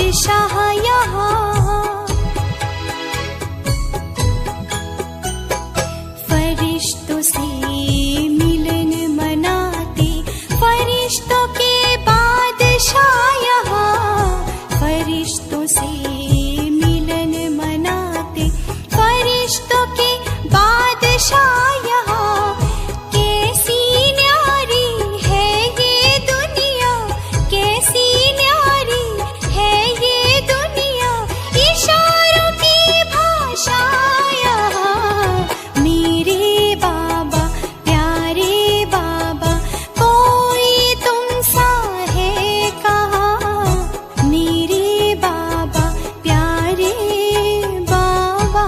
बादशाह यहाँ। फरिश्तों से मिलन मनाते फरिश्तों के बादशाह यहाँ। फरिश्तों से मिलन मनाते फरिश्तों के बादशाह यहाँ। कैसी न्यारी है ये दुनिया, कैसी न्यारी है ये दुनिया, इशारों की भाषा यहाँ। मेरे बाबा प्यारे बाबा, कोई तुम सा है कहाँ। मेरे बाबा प्यारे बाबा।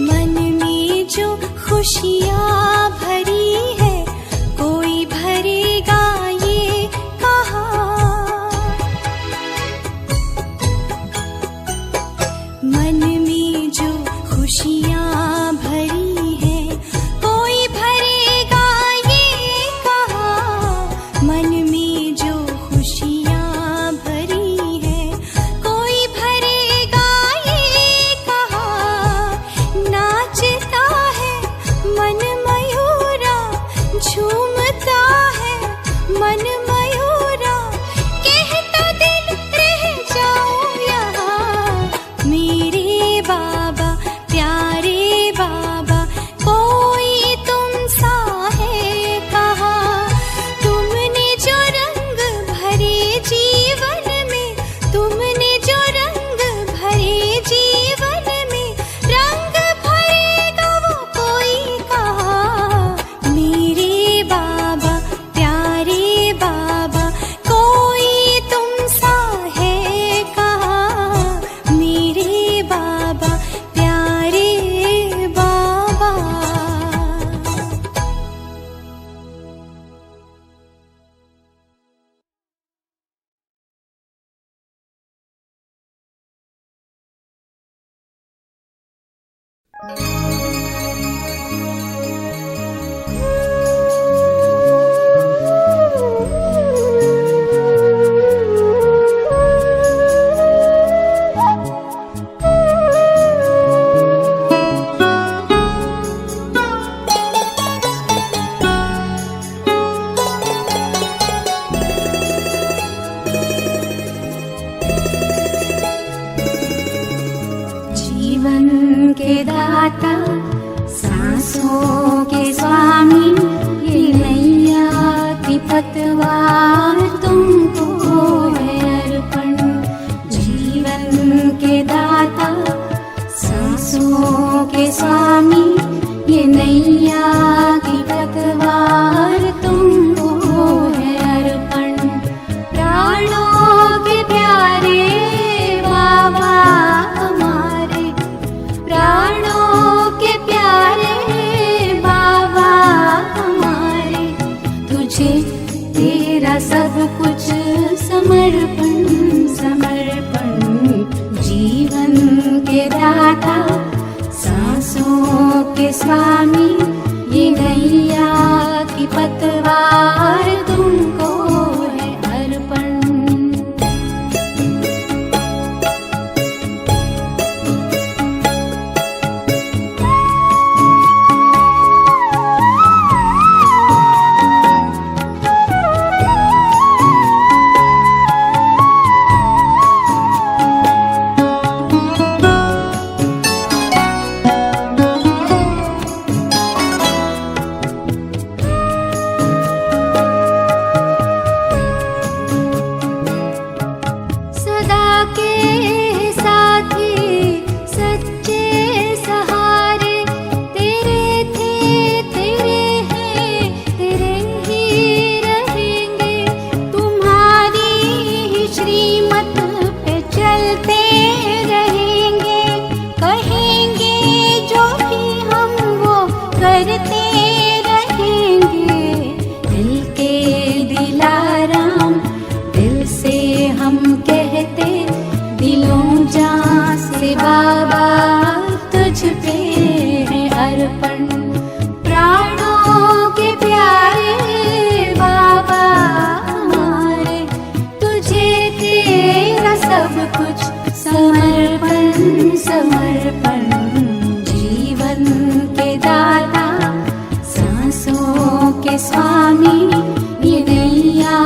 मन में जो खुशियाँ भरी है, कोई भरेगा ये कहाँ। मन में जो खुशियाँ भरी है, कोई भरेगा ये कहाँ। मन में जो खुशियाँ भरी है, कोई भरेगा ये कहाँ। नाचता है मन मयूरा, झूमता है मन मयूरा, कहता दिल रह जाओ यहाँ। मेरे बाबा प्यारे बाबा, कोई तुम सा है कहाँ। तुमने जो रंग भरे जीवन में, तुमने जो रंग भरे जीवन में, रंग भरेगा वो कोई कहाँ। मेरे बाबा प्यारे बाबा, कोई तुम सा है कहाँ। मेरे बाबा प्यारे बाबा। जीवन के दाता, सांसों के स्वामी, ये नैया की पतवार तुमको है अर्पण। जीवन के दाता, सांसों के स्वामी, ये नैया की पतवार तुमको है अर्पण। प्राणों के प्यारे बाबा हमारे, प्राणों के प्यारे बाबा हमारे, तुझे तेरा सब कुछ समर्पण समर्पण। जीवन के दाता, सांसों के स्वामी, ये नैया की पतवार तुमको है अर्पण। करते रहेंगे। समर्पण समर्पण जीवन के दाता, सांसों के स्वामी, ये नैया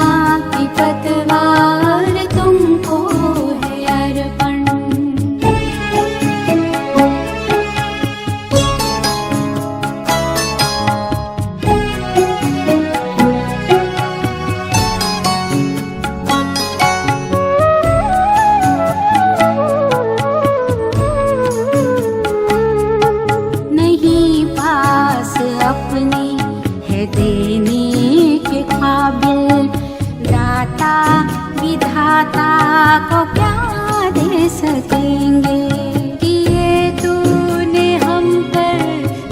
की पतवार तुमको है अर्पण। नहीं पास अपने है देने के काबिल, दाता विधाता को क्या दे सकेंगे। किए तूने हम पर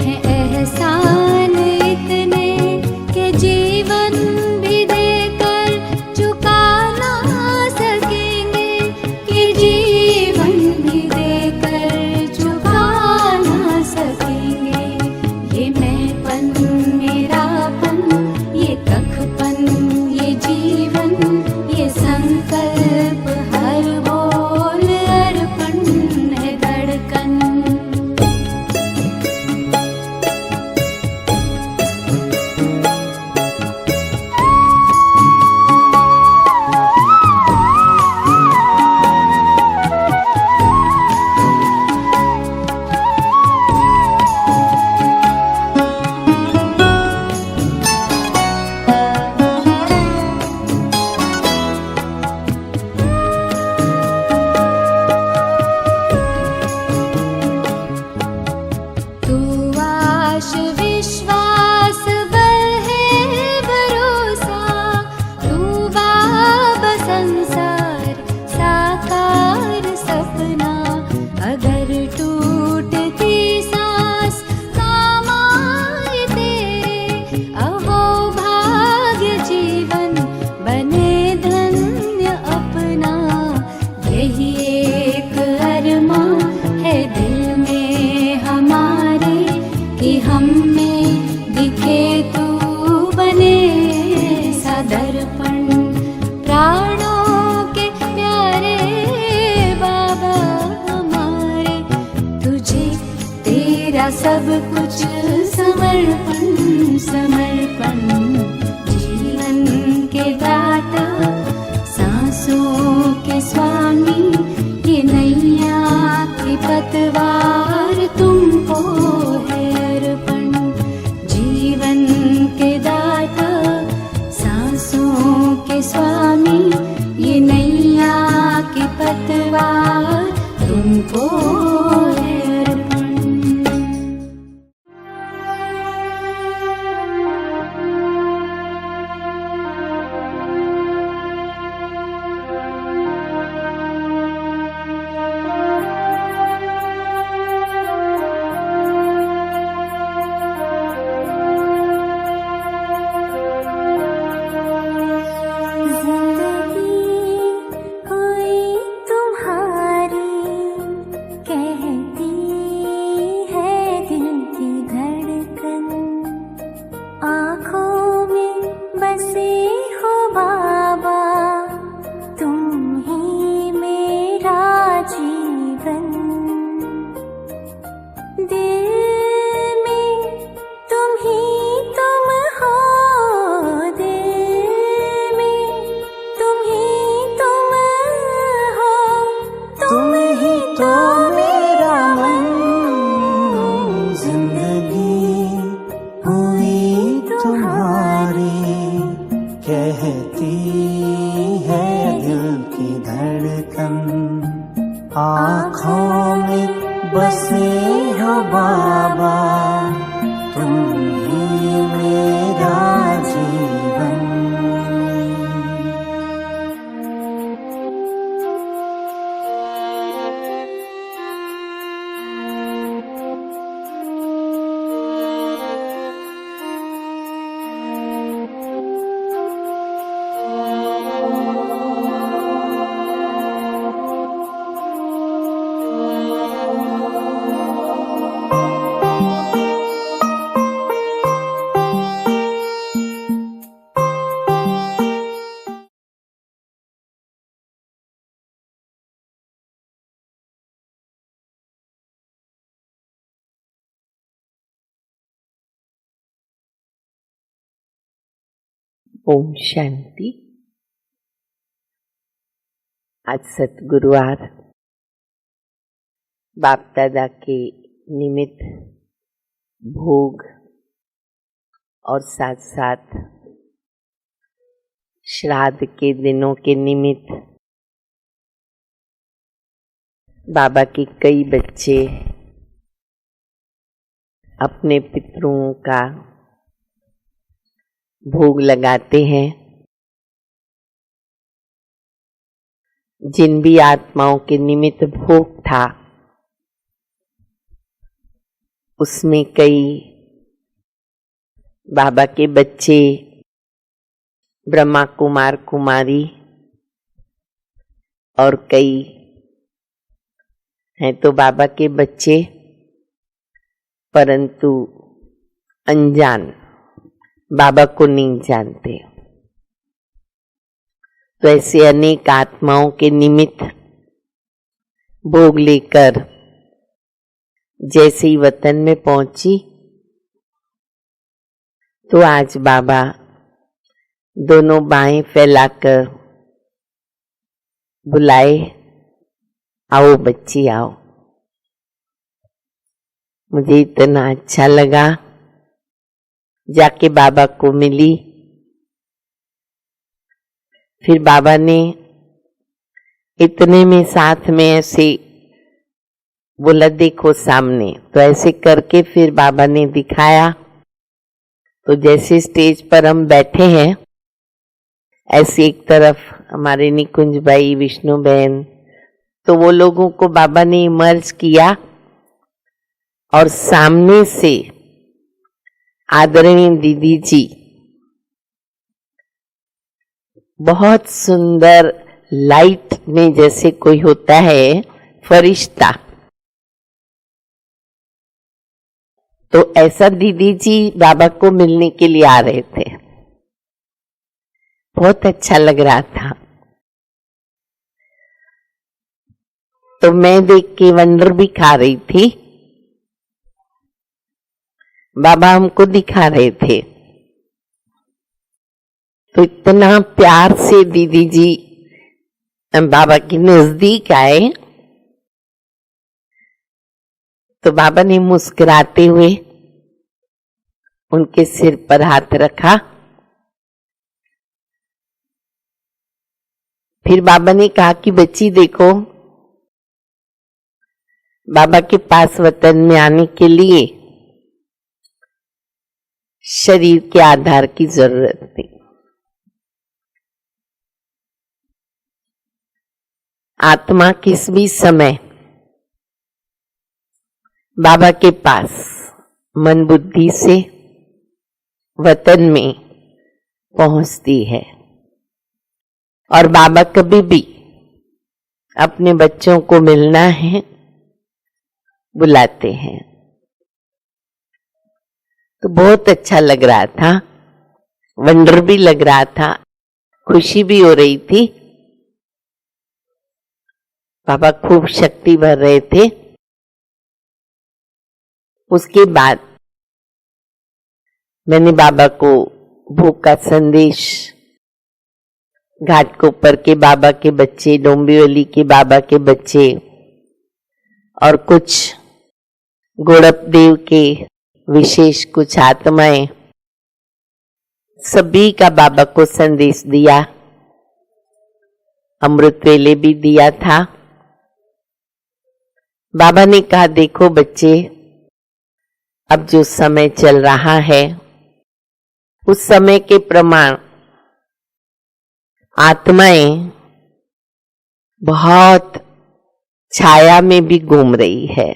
है एहसान इतने, के जीवन भी देकर चुका ना सकेंगे, कि जीवन भी देकर चुका ना सकेंगे। ये मैंपन मेरापन, ये कखपन, ये जीवन, ये संकल्प हर बोल अर्पण है धड़कन। तू आश विश्वास बल है भरोसा, तू बाब संसार साकार सपना। अगर टूटती सांस काम आए तेरे, अब वो भाग्य जीवन बने धन्य अपना। यही एक अरमां है दिल में हमारे, कि हम में दिखे तू बने सा दर्पण। प्राणों के प्यारे बाबा हमारे, तुझे तेरा सब कुछ समर्पण समर्पण। जीवन के दाता, सांसों के स्वामी, ये नैया की पतवार तुमको है अर्पण। जीवन के दाता, सांसों के स्वामी, ये नैया की पतवार तुमको है अर्पण। आँखों में बसे हो बाबा, तुम ही मेरा जीवन। ओम शांति। आज सतगुरुवार बाप दादा के निमित्त भोग और साथ साथ श्राद्ध के दिनों के निमित्त बाबा के कई बच्चे अपने पितरों का भोग लगाते हैं। जिन भी आत्माओं के निमित्त भोग था उसमें कई बाबा के बच्चे ब्रह्मा कुमार कुमारी और कई हैं तो बाबा के बच्चे परंतु अनजान, बाबा को नहीं जानते। तो ऐसे अनेक आत्माओं के निमित्त भोग लेकर जैसे ही वतन में पहुंची तो आज बाबा दोनों बाहें फैलाकर बुलाए, आओ बच्ची आओ। मुझे इतना अच्छा लगा, जाके बाबा को मिली। फिर बाबा ने इतने में साथ में ऐसे बोला देखो सामने, तो ऐसे करके फिर बाबा ने दिखाया। तो जैसे स्टेज पर हम बैठे हैं ऐसे एक तरफ हमारे निकुंज भाई, विष्णु बहन, तो वो लोगों को बाबा ने इमर्ज किया और सामने से आदरणीय दीदी जी बहुत सुंदर लाइट में जैसे कोई होता है फरिश्ता, तो ऐसा दीदी जी बाबा को मिलने के लिए आ रहे थे। बहुत अच्छा लग रहा था। तो मैं देख के वंडर भी खा रही थी। बाबा हमको दिखा रहे थे तो इतना प्यार से दीदी जी बाबा के नजदीक आए तो बाबा ने मुस्कुराते हुए उनके सिर पर हाथ रखा। फिर बाबा ने कहा कि बच्ची देखो, बाबा के पास वतन में आने के लिए शरीर के आधार की जरूरत नहीं। आत्मा किस भी समय बाबा के पास मन बुद्धि से वतन में पहुंचती है और बाबा कभी भी अपने बच्चों को मिलना है बुलाते हैं। तो बहुत अच्छा लग रहा था, वंडर भी लग रहा था, खुशी भी हो रही थी। बाबा खूब शक्ति भर रहे थे। उसके बाद मैंने बाबा को भोग का संदेश, घाट के ऊपर के बाबा के बच्चे, डोंबिवली के बाबा के बच्चे और कुछ गोड़प देव के विशेष कुछ आत्माएं, सभी का बाबा को संदेश दिया। अमृत वेले भी दिया था। बाबा ने कहा देखो बच्चे, अब जो समय चल रहा है उस समय के प्रमाण आत्माएं बहुत छाया में भी घूम रही है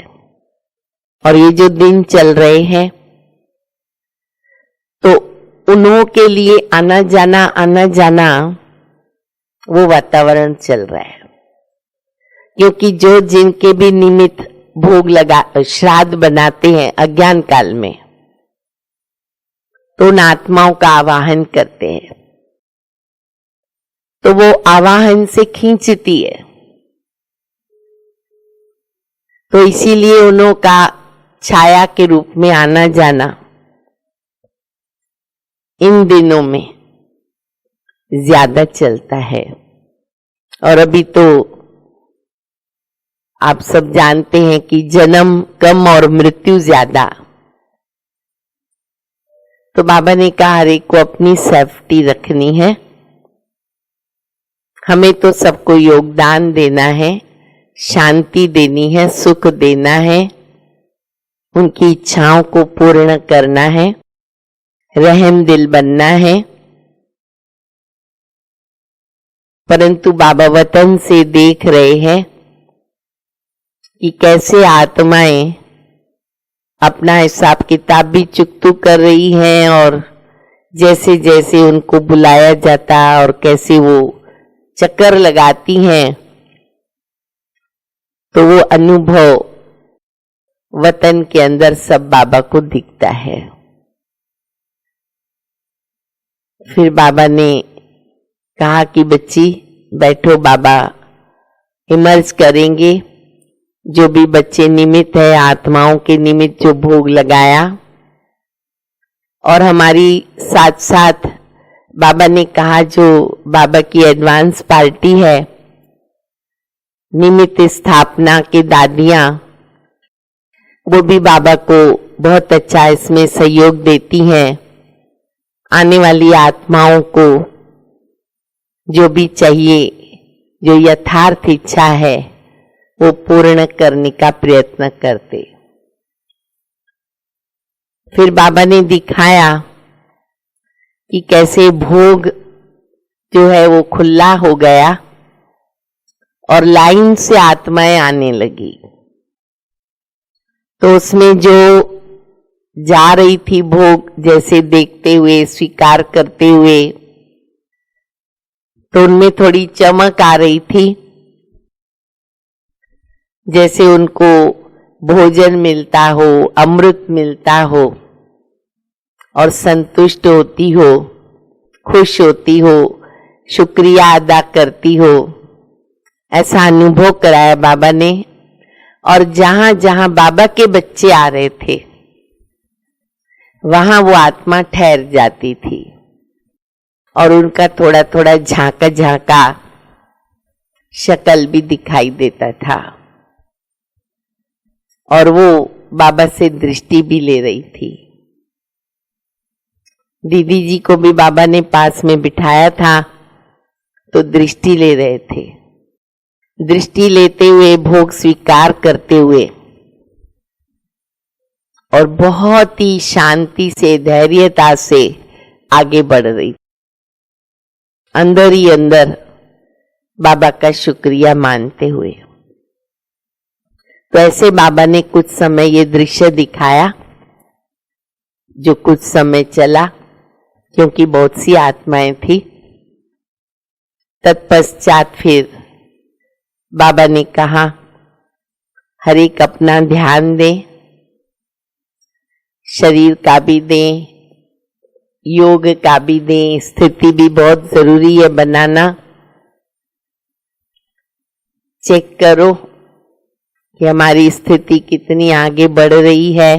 और ये जो दिन चल रहे हैं तो उन्हों के लिए आना जाना वो वातावरण चल रहा है। क्योंकि जो जिनके भी निमित्त भोग लगा श्राद्ध बनाते हैं अज्ञान काल में, तो उन आत्माओं का आवाहन करते हैं तो वो आवाहन से खींचती है। तो इसीलिए उन्हों का छाया के रूप में आना जाना इन दिनों में ज्यादा चलता है। और अभी तो आप सब जानते हैं कि जन्म कम और मृत्यु ज्यादा। तो बाबा ने कहा हर एक को अपनी सेफ्टी रखनी है। हमें तो सबको योगदान देना है, शांति देनी है, सुख देना है, उनकी इच्छाओं को पूर्ण करना है, रहम दिल बनना है। परंतु बाबा वतन से देख रहे हैं कि कैसे आत्माएं अपना हिसाब किताब भी चुकतू कर रही हैं, और जैसे जैसे उनको बुलाया जाता और कैसे वो चक्कर लगाती हैं, तो वो अनुभव वतन के अंदर सब बाबा को दिखता है। फिर बाबा ने कहा कि बच्ची बैठो, बाबा इमर्ज करेंगे। जो भी बच्चे निमित्त है, आत्माओं के निमित्त जो भोग लगाया, और हमारी साथ साथ बाबा ने कहा जो बाबा की एडवांस पार्टी है, निमित्त स्थापना के दादियां, वो भी बाबा को बहुत अच्छा इसमें सहयोग देती हैं। आने वाली आत्माओं को जो भी चाहिए, जो यथार्थ इच्छा है, वो पूर्ण करने का प्रयत्न करते। फिर बाबा ने दिखाया कि कैसे भोग जो है वो खुला हो गया और लाइन से आत्माएं आने लगी। तो उसमें जो जा रही थी भोग, जैसे देखते हुए, स्वीकार करते हुए, तो उनमें थोड़ी चमक आ रही थी, जैसे उनको भोजन मिलता हो, अमृत मिलता हो, और संतुष्ट होती हो, खुश होती हो, शुक्रिया अदा करती हो, ऐसा अनुभव कराया बाबा ने। और जहां जहां बाबा के बच्चे आ रहे थे, वहां वो आत्मा ठहर जाती थी और उनका थोड़ा थोड़ा झांका झांका शक्ल भी दिखाई देता था, और वो बाबा से दृष्टि भी ले रही थी। दीदी जी को भी बाबा ने पास में बिठाया था, तो दृष्टि ले रहे थे। दृष्टि लेते हुए, भोग स्वीकार करते हुए, और बहुत ही शांति से, धैर्यता से आगे बढ़ रही, अंदर ही अंदर बाबा का शुक्रिया मानते हुए। तो ऐसे बाबा ने कुछ समय ये दृश्य दिखाया, जो कुछ समय चला, क्योंकि बहुत सी आत्माएं थी। तत्पश्चात फिर बाबा ने कहा हर एक अपना ध्यान दे, शरीर का भी दें, योग का भी दें, स्थिति भी बहुत जरूरी है बनाना। चेक करो कि हमारी स्थिति कितनी आगे बढ़ रही है।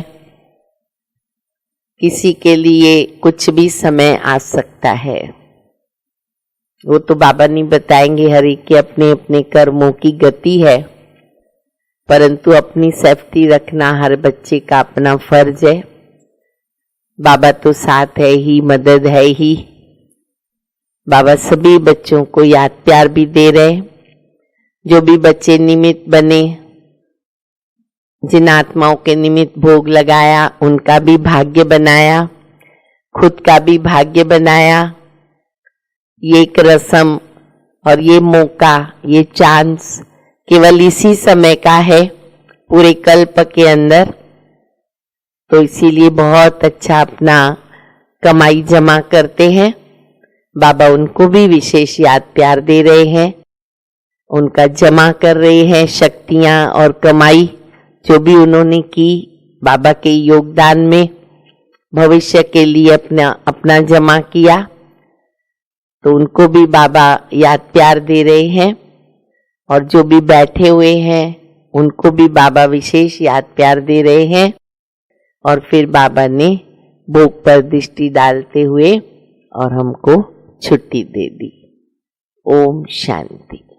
किसी के लिए कुछ भी समय आ सकता है, वो तो बाबा नहीं बताएंगे, हर एक के अपने अपने कर्मों की गति है, परंतु अपनी सेफ्टी रखना हर बच्चे का अपना फर्ज है। बाबा तो साथ है ही, मदद है ही। बाबा सभी बच्चों को याद प्यार भी दे रहे। जो भी बच्चे निमित्त बने, जिन आत्माओं के निमित्त भोग लगाया, उनका भी भाग्य बनाया, खुद का भी भाग्य बनाया। ये एक रस्म और ये मौका, ये चांस केवल इसी समय का है पूरे कल्प के अंदर। तो इसीलिए बहुत अच्छा अपना कमाई जमा करते हैं। बाबा उनको भी विशेष याद प्यार दे रहे हैं, उनका जमा कर रहे हैं शक्तियां और कमाई जो भी उन्होंने की बाबा के योगदान में, भविष्य के लिए अपना जमा किया, तो उनको भी बाबा याद प्यार दे रहे हैं। और जो भी बैठे हुए हैं उनको भी बाबा विशेष याद प्यार दे रहे हैं। और फिर बाबा ने भोग पर दृष्टि डालते हुए और हमको छुट्टी दे दी। ओम शांति।